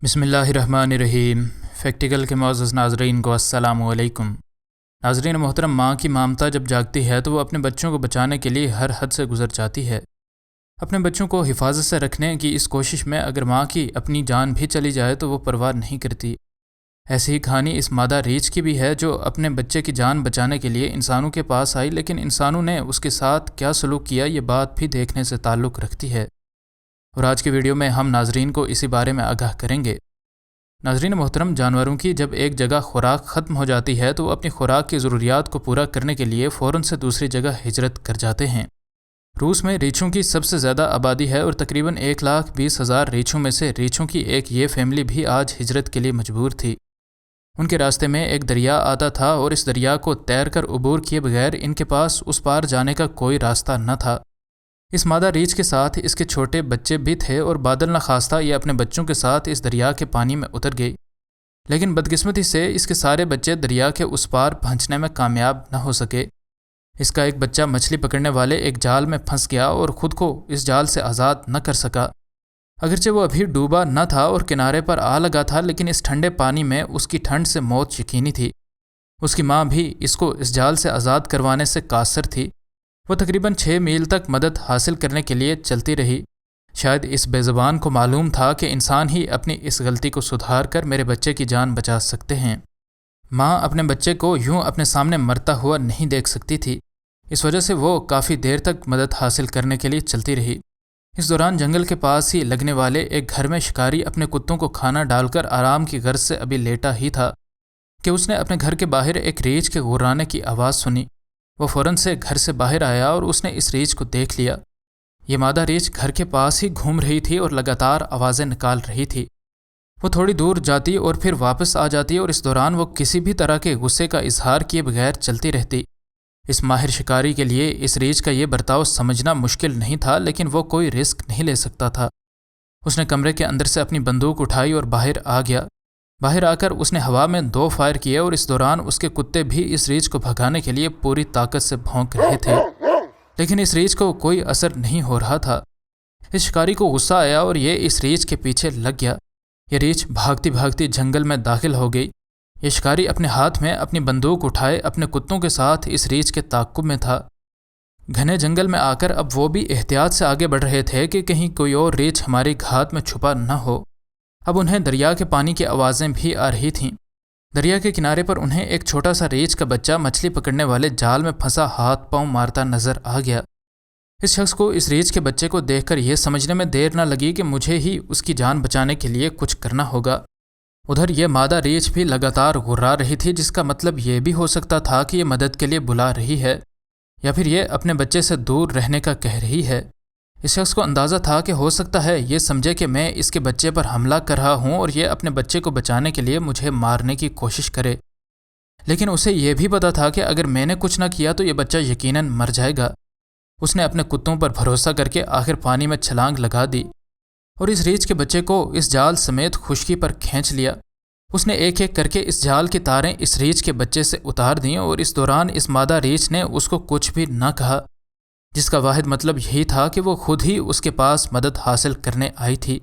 بسم اللہ الرحمن الرحیم۔ فیکٹیکل کے معزز ناظرین کو السلام علیکم۔ ناظرین محترم، ماں کی ممتا جب جاگتی ہے تو وہ اپنے بچوں کو بچانے کے لیے ہر حد سے گزر جاتی ہے۔ اپنے بچوں کو حفاظت سے رکھنے کی اس کوشش میں اگر ماں کی اپنی جان بھی چلی جائے تو وہ پرواہ نہیں کرتی۔ ایسی ہی کہانی اس مادہ ریچھ کی بھی ہے جو اپنے بچے کی جان بچانے کے لیے انسانوں کے پاس آئی، لیکن انسانوں نے اس کے ساتھ کیا سلوک کیا یہ بات بھی دیکھنے سے تعلق رکھتی ہے، اور آج کی ویڈیو میں ہم ناظرین کو اسی بارے میں آگاہ کریں گے۔ ناظرین محترم، جانوروں کی جب ایک جگہ خوراک ختم ہو جاتی ہے تو وہ اپنی خوراک کی ضروریات کو پورا کرنے کے لیے فوراً سے دوسری جگہ ہجرت کر جاتے ہیں۔ روس میں ریچھوں کی سب سے زیادہ آبادی ہے اور تقریباً 1,20,000 ریچھوں میں سے ریچھوں کی ایک یہ فیملی بھی آج ہجرت کے لیے مجبور تھی۔ ان کے راستے میں ایک دریا آتا تھا اور اس دریا کو تیر کر عبور کیے بغیر ان کے پاس اس پار جانے کا کوئی راستہ نہ تھا۔ اس مادہ ریچھ کے ساتھ اس کے چھوٹے بچے بھی تھے اور بادل نخواستہ یہ اپنے بچوں کے ساتھ اس دریا کے پانی میں اتر گئی، لیکن بدقسمتی سے اس کے سارے بچے دریا کے اس پار پہنچنے میں کامیاب نہ ہو سکے۔ اس کا ایک بچہ مچھلی پکڑنے والے ایک جال میں پھنس گیا اور خود کو اس جال سے آزاد نہ کر سکا۔ اگرچہ وہ ابھی ڈوبا نہ تھا اور کنارے پر آ لگا تھا، لیکن اس ٹھنڈے پانی میں اس کی ٹھنڈ سے موت یقینی تھی۔ اس کی ماں بھی اس کو اس جال سے آزاد کروانے سے قاصر تھی۔ وہ تقریباً 6 میل تک مدد حاصل کرنے کے لیے چلتی رہی۔ شاید اس بے زبان کو معلوم تھا کہ انسان ہی اپنی اس غلطی کو سدھار کر میرے بچے کی جان بچا سکتے ہیں۔ ماں اپنے بچے کو یوں اپنے سامنے مرتا ہوا نہیں دیکھ سکتی تھی، اس وجہ سے وہ کافی دیر تک مدد حاصل کرنے کے لیے چلتی رہی۔ اس دوران جنگل کے پاس ہی لگنے والے ایک گھر میں شکاری اپنے کتوں کو کھانا ڈال کر آرام کی غرض سے ابھی لیٹا ہی تھا کہ اس نے اپنے گھر کے باہر ایک ریچھ کے غرانے کی آواز سنی۔ وہ فوراً سے گھر سے باہر آیا اور اس نے اس ریچھ کو دیکھ لیا۔ یہ مادہ ریچھ گھر کے پاس ہی گھوم رہی تھی اور لگاتار آوازیں نکال رہی تھی۔ وہ تھوڑی دور جاتی اور پھر واپس آ جاتی اور اس دوران وہ کسی بھی طرح کے غصے کا اظہار کیے بغیر چلتی رہتی۔ اس ماہر شکاری کے لیے اس ریچھ کا یہ برتاؤ سمجھنا مشکل نہیں تھا، لیکن وہ کوئی رسک نہیں لے سکتا تھا۔ اس نے کمرے کے اندر سے اپنی بندوق اٹھائی اور باہر آ گیا۔ باہر آ کر اس نے ہوا میں 2 فائر کیے اور اس دوران اس کے کتے بھی اس ریچھ کو بھگانے کے لیے پوری طاقت سے بھونک رہے تھے، لیکن اس ریچھ کو کوئی اثر نہیں ہو رہا تھا۔ اس شکاری کو غصہ آیا اور یہ اس ریچھ کے پیچھے لگ گیا۔ یہ ریچھ بھاگتی بھاگتی جنگل میں داخل ہو گئی۔ یہ شکاری اپنے ہاتھ میں اپنی بندوق اٹھائے اپنے کتوں کے ساتھ اس ریچھ کے تعاقب میں تھا۔ گھنے جنگل میں آ کر اب وہ بھی احتیاط سے آگے بڑھ رہے تھے کہ کہیں کوئی اور ریچھ ہماری گھات میں چھپا نہ ہو۔ اب انہیں دریا کے پانی کی آوازیں بھی آ رہی تھیں۔ دریا کے کنارے پر انہیں ایک چھوٹا سا ریچھ کا بچہ مچھلی پکڑنے والے جال میں پھنسا ہاتھ پاؤں مارتا نظر آ گیا۔ اس شخص کو اس ریچھ کے بچے کو دیکھ کر یہ سمجھنے میں دیر نہ لگی کہ مجھے ہی اس کی جان بچانے کے لیے کچھ کرنا ہوگا۔ ادھر یہ مادہ ریچھ بھی لگاتار غرا رہی تھی، جس کا مطلب یہ بھی ہو سکتا تھا کہ یہ مدد کے لیے بلا رہی ہے، یا پھر یہ اپنے بچے سے دور رہنے کا کہہ رہی ہے۔ اس شخص کو اندازہ تھا کہ ہو سکتا ہے یہ سمجھے کہ میں اس کے بچے پر حملہ کر رہا ہوں اور یہ اپنے بچے کو بچانے کے لیے مجھے مارنے کی کوشش کرے، لیکن اسے یہ بھی پتا تھا کہ اگر میں نے کچھ نہ کیا تو یہ بچہ یقیناً مر جائے گا۔ اس نے اپنے کتوں پر بھروسہ کر کے آخر پانی میں چھلانگ لگا دی اور اس ریچھ کے بچے کو اس جال سمیت خشکی پر کھینچ لیا۔ اس نے ایک ایک کر کے اس جال کی تاریں اس ریچھ کے بچے سے اتار دیں اور اس دوران اس مادہ ریچھ نے اس کو کچھ بھی نہ کہا، جس کا واحد مطلب یہی تھا کہ وہ خود ہی اس کے پاس مدد حاصل کرنے آئی تھی،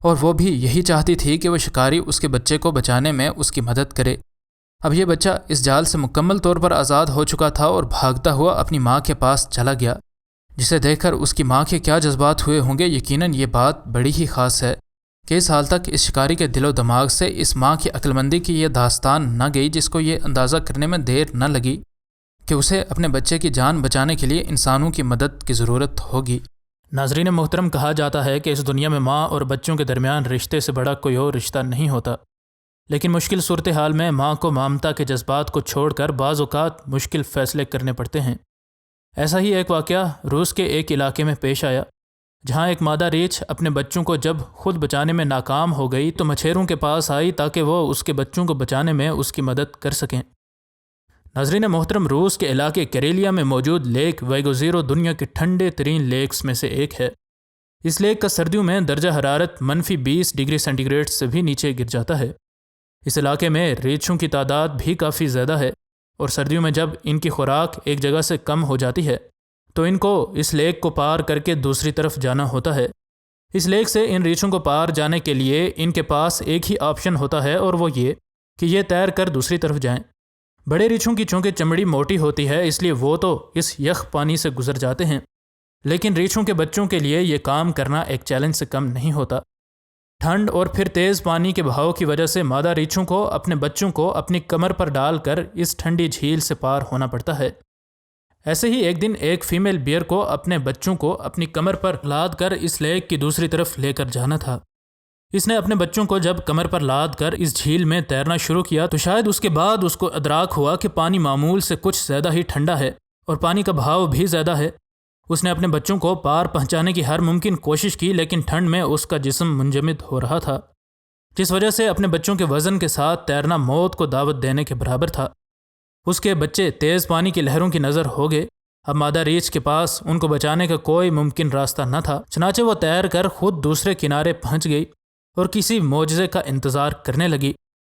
اور وہ بھی یہی چاہتی تھی کہ وہ شکاری اس کے بچے کو بچانے میں اس کی مدد کرے۔ اب یہ بچہ اس جال سے مکمل طور پر آزاد ہو چکا تھا اور بھاگتا ہوا اپنی ماں کے پاس چلا گیا، جسے دیکھ کر اس کی ماں کے کیا جذبات ہوئے ہوں گے۔ یقیناً یہ بات بڑی ہی خاص ہے کہ اس حال تک اس شکاری کے دل و دماغ سے اس ماں کی عقلمندی کی یہ داستان نہ گئی، جس کو یہ اندازہ کرنے میں دیر نہ لگی کہ اسے اپنے بچے کی جان بچانے کے لیے انسانوں کی مدد کی ضرورت ہوگی۔ ناظرین محترم، کہا جاتا ہے کہ اس دنیا میں ماں اور بچوں کے درمیان رشتے سے بڑا کوئی اور رشتہ نہیں ہوتا، لیکن مشکل صورتحال میں ماں کو ممتا کے جذبات کو چھوڑ کر بعض اوقات مشکل فیصلے کرنے پڑتے ہیں۔ ایسا ہی ایک واقعہ روس کے ایک علاقے میں پیش آیا، جہاں ایک مادہ ریچھ اپنے بچوں کو جب خود بچانے میں ناکام ہو گئی تو مچھیروں کے پاس آئی تاکہ وہ اس کے بچوں کو بچانے میں اس کی مدد کر سکیں۔ ناظرین محترم، روس کے علاقے کیریلیا میں موجود لیک ویگوزیرو دنیا کے ٹھنڈے ترین لیکس میں سے ایک ہے۔ اس لیک کا سردیوں میں درجہ حرارت -20 ڈگری سینٹی گریڈ سے بھی نیچے گر جاتا ہے۔ اس علاقے میں ریچھوں کی تعداد بھی کافی زیادہ ہے، اور سردیوں میں جب ان کی خوراک ایک جگہ سے کم ہو جاتی ہے تو ان کو اس لیک کو پار کر کے دوسری طرف جانا ہوتا ہے۔ اس لیک سے ان ریچھوں کو پار جانے کے لیے ان کے پاس ایک ہی آپشن ہوتا ہے، اور وہ یہ کہ یہ تیر کر دوسری طرف جائیں۔ بڑے ریچھوں کی چونکہ چمڑی موٹی ہوتی ہے، اس لیے وہ تو اس یخ پانی سے گزر جاتے ہیں، لیکن ریچھوں کے بچوں کے لیے یہ کام کرنا ایک چیلنج سے کم نہیں ہوتا۔ ٹھنڈ اور پھر تیز پانی کے بہاؤ کی وجہ سے مادہ ریچھوں کو اپنے بچوں کو اپنی کمر پر ڈال کر اس ٹھنڈی جھیل سے پار ہونا پڑتا ہے۔ ایسے ہی ایک دن ایک فیمیل بیئر کو اپنے بچوں کو اپنی کمر پر لاد کر اس لیک کی دوسری طرف لے کر جانا تھا۔ اس نے اپنے بچوں کو جب کمر پر لاد کر اس جھیل میں تیرنا شروع کیا تو شاید اس کے بعد اس کو ادراک ہوا کہ پانی معمول سے کچھ زیادہ ہی ٹھنڈا ہے اور پانی کا بہاؤ بھی زیادہ ہے۔ اس نے اپنے بچوں کو پار پہنچانے کی ہر ممکن کوشش کی، لیکن ٹھنڈ میں اس کا جسم منجمد ہو رہا تھا، جس وجہ سے اپنے بچوں کے وزن کے ساتھ تیرنا موت کو دعوت دینے کے برابر تھا۔ اس کے بچے تیز پانی کی لہروں کی نظر ہو گئے۔ اب مادہ ریچھ کے پاس ان کو بچانے کا کوئی ممکن راستہ نہ تھا، چنانچہ وہ تیر کر خود دوسرے کنارے پہنچ گئی اور کسی معجزے کا انتظار کرنے لگی۔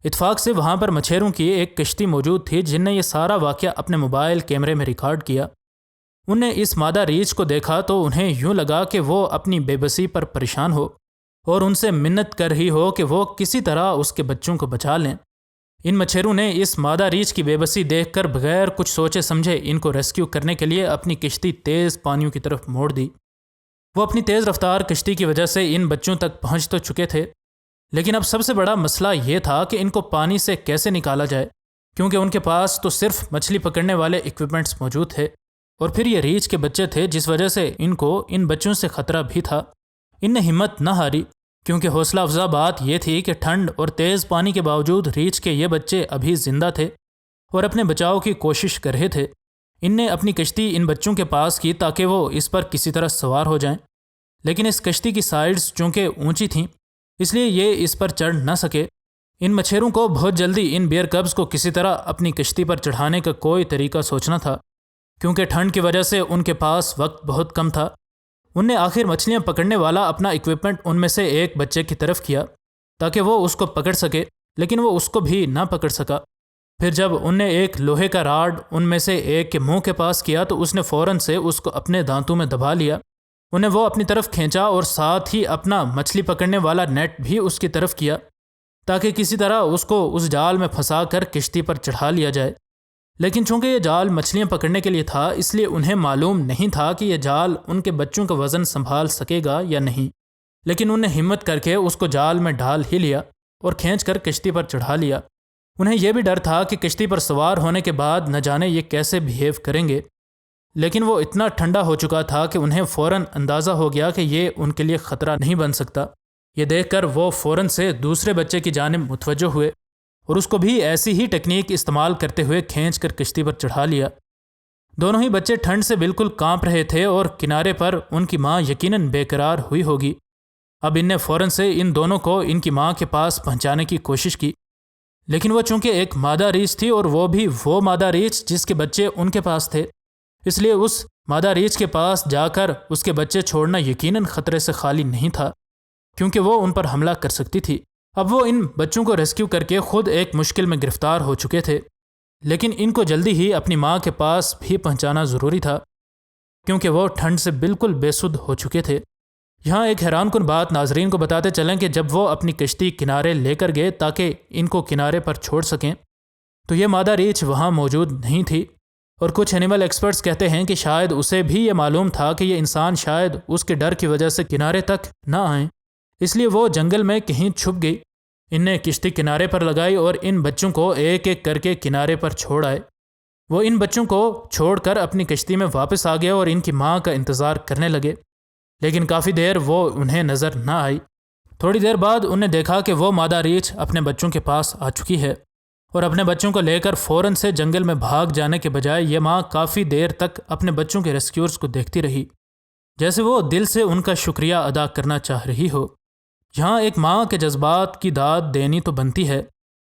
اتفاق سے وہاں پر مچھیروں کی ایک کشتی موجود تھی جن نے یہ سارا واقعہ اپنے موبائل کیمرے میں ریکارڈ کیا۔ ان نے اس مادہ ریچھ کو دیکھا تو انہیں یوں لگا کہ وہ اپنی بے بسی پر پریشان ہو اور ان سے منت کر رہی ہو کہ وہ کسی طرح اس کے بچوں کو بچا لیں۔ ان مچھیروں نے اس مادہ ریچھ کی بے بسی دیکھ کر بغیر کچھ سوچے سمجھے ان کو ریسکیو کرنے کے لیے اپنی کشتی تیز پانیوں کی طرف موڑ دی۔ وہ اپنی تیز رفتار کشتی کی وجہ سے ان بچوں تک پہنچ تو چکے تھے، لیکن اب سب سے بڑا مسئلہ یہ تھا کہ ان کو پانی سے کیسے نکالا جائے، کیونکہ ان کے پاس تو صرف مچھلی پکڑنے والے ایکوپمنٹس موجود تھے، اور پھر یہ ریچھ کے بچے تھے جس وجہ سے ان کو ان بچوں سے خطرہ بھی تھا۔ ان نے ہمت نہ ہاری، کیونکہ حوصلہ افزا بات یہ تھی کہ ٹھنڈ اور تیز پانی کے باوجود ریچھ کے یہ بچے ابھی زندہ تھے اور اپنے بچاؤ کی کوشش کر رہے تھے۔ ان نے اپنی کشتی ان بچوں کے پاس کی تاکہ وہ اس پر کسی طرح سوار ہو جائیں، لیکن اس کشتی کی سائڈز چونکہ اونچی تھیں اس لیے یہ اس پر چڑھ نہ سکے۔ ان مچھیروں کو بہت جلدی ان بیئر کبز کو کسی طرح اپنی کشتی پر چڑھانے کا کوئی طریقہ سوچنا تھا، کیونکہ ٹھنڈ کی وجہ سے ان کے پاس وقت بہت کم تھا۔ ان نے آخر مچھلیاں پکڑنے والا اپنا ایکوپمنٹ ان میں سے ایک بچے کی طرف کیا تاکہ وہ اس کو پکڑ سکے، لیکن وہ اس کو بھی نہ پکڑ سکا۔ پھر جب ان نے ایک لوہے کا راڈ ان میں سے ایک کے منہ کے پاس کیا تو اس نے فوراً سے اس کو اپنے دانتوں میں دبا لیا۔ انہیں وہ اپنی طرف کھینچا اور ساتھ ہی اپنا مچھلی پکڑنے والا نیٹ بھی اس کی طرف کیا تاکہ کسی طرح اس کو اس جال میں پھنسا کر کشتی پر چڑھا لیا جائے۔ لیکن چونکہ یہ جال مچھلیاں پکڑنے کے لیے تھا اس لیے انہیں معلوم نہیں تھا کہ یہ جال ان کے بچوں کا وزن سنبھال سکے گا یا نہیں، لیکن انہیں ہمت کر کے اس کو جال میں ڈال ہی لیا اور کھینچ کر کشتی پر چڑھا لیا۔ انہیں یہ بھی ڈر تھا کہ کشتی پر سوار ہونے کے بعد نہ جانے یہ کیسے بیہیو کریں گے، لیکن وہ اتنا ٹھنڈا ہو چکا تھا کہ انہیں فوراً اندازہ ہو گیا کہ یہ ان کے لیے خطرہ نہیں بن سکتا۔ یہ دیکھ کر وہ فوراً سے دوسرے بچے کی جانب متوجہ ہوئے اور اس کو بھی ایسی ہی ٹیکنیک استعمال کرتے ہوئے کھینچ کر کشتی پر چڑھا لیا۔ دونوں ہی بچے ٹھنڈ سے بالکل کانپ رہے تھے اور کنارے پر ان کی ماں یقیناً بے قرار ہوئی ہوگی۔ اب ان نے فوراً سے ان دونوں کو ان کی ماں کے پاس پہنچانے کی کوشش کی، لیکن وہ چونکہ ایک مادہ ریچھ تھی اور وہ بھی وہ مادہ ریچھ جس کے بچے ان کے پاس تھے، اس لیے اس مادہ ریچھ کے پاس جا کر اس کے بچے چھوڑنا یقیناً خطرے سے خالی نہیں تھا، کیونکہ وہ ان پر حملہ کر سکتی تھی۔ اب وہ ان بچوں کو ریسکیو کر کے خود ایک مشکل میں گرفتار ہو چکے تھے، لیکن ان کو جلدی ہی اپنی ماں کے پاس بھی پہنچانا ضروری تھا، کیونکہ وہ ٹھنڈ سے بالکل بے سدھ ہو چکے تھے۔ یہاں ایک حیران کن بات ناظرین کو بتاتے چلیں کہ جب وہ اپنی کشتی کنارے لے کر گئے تاکہ ان کو کنارے پر چھوڑ سکیں تو یہ مادہ ریچھ وہاں موجود نہیں تھی، اور کچھ اینیمل ایکسپرٹس کہتے ہیں کہ شاید اسے بھی یہ معلوم تھا کہ یہ انسان شاید اس کے ڈر کی وجہ سے کنارے تک نہ آئیں، اس لیے وہ جنگل میں کہیں چھپ گئی۔ ان نے کشتی کنارے پر لگائی اور ان بچوں کو ایک ایک کر کے کنارے پر چھوڑ آئے۔ وہ ان بچوں کو چھوڑ کر اپنی کشتی میں واپس آ گئے اور ان کی ماں کا انتظار کرنے لگے، لیکن کافی دیر وہ انہیں نظر نہ آئی۔ تھوڑی دیر بعد انہوں نے دیکھا کہ وہ مادہ ریچھ اپنے بچوں کے پاس آ چکی ہے، اور اپنے بچوں کو لے کر فوراً سے جنگل میں بھاگ جانے کے بجائے یہ ماں کافی دیر تک اپنے بچوں کے ریسکیورز کو دیکھتی رہی، جیسے وہ دل سے ان کا شکریہ ادا کرنا چاہ رہی ہو۔ یہاں ایک ماں کے جذبات کی داد دینی تو بنتی ہے،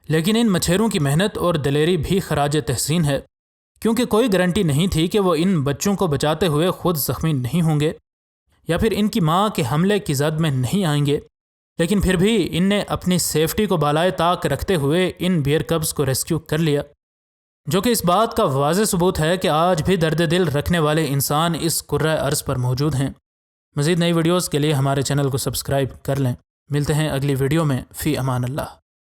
لیکن ان مچھیروں کی محنت اور دلیری بھی خراج تحسین ہے، کیونکہ کوئی گارنٹی نہیں تھی کہ وہ ان بچوں کو بچاتے ہوئے خود زخمی نہیں ہوں گے یا پھر ان کی ماں کے حملے کی زد میں نہیں آئیں گے، لیکن پھر بھی ان نے اپنی سیفٹی کو بالائے طاق رکھتے ہوئے ان بیئر کبز کو ریسکیو کر لیا، جو کہ اس بات کا واضح ثبوت ہے کہ آج بھی درد دل رکھنے والے انسان اس کرۂ ارض پر موجود ہیں۔ مزید نئی ویڈیوز کے لیے ہمارے چینل کو سبسکرائب کر لیں۔ ملتے ہیں اگلی ویڈیو میں، فی امان اللہ۔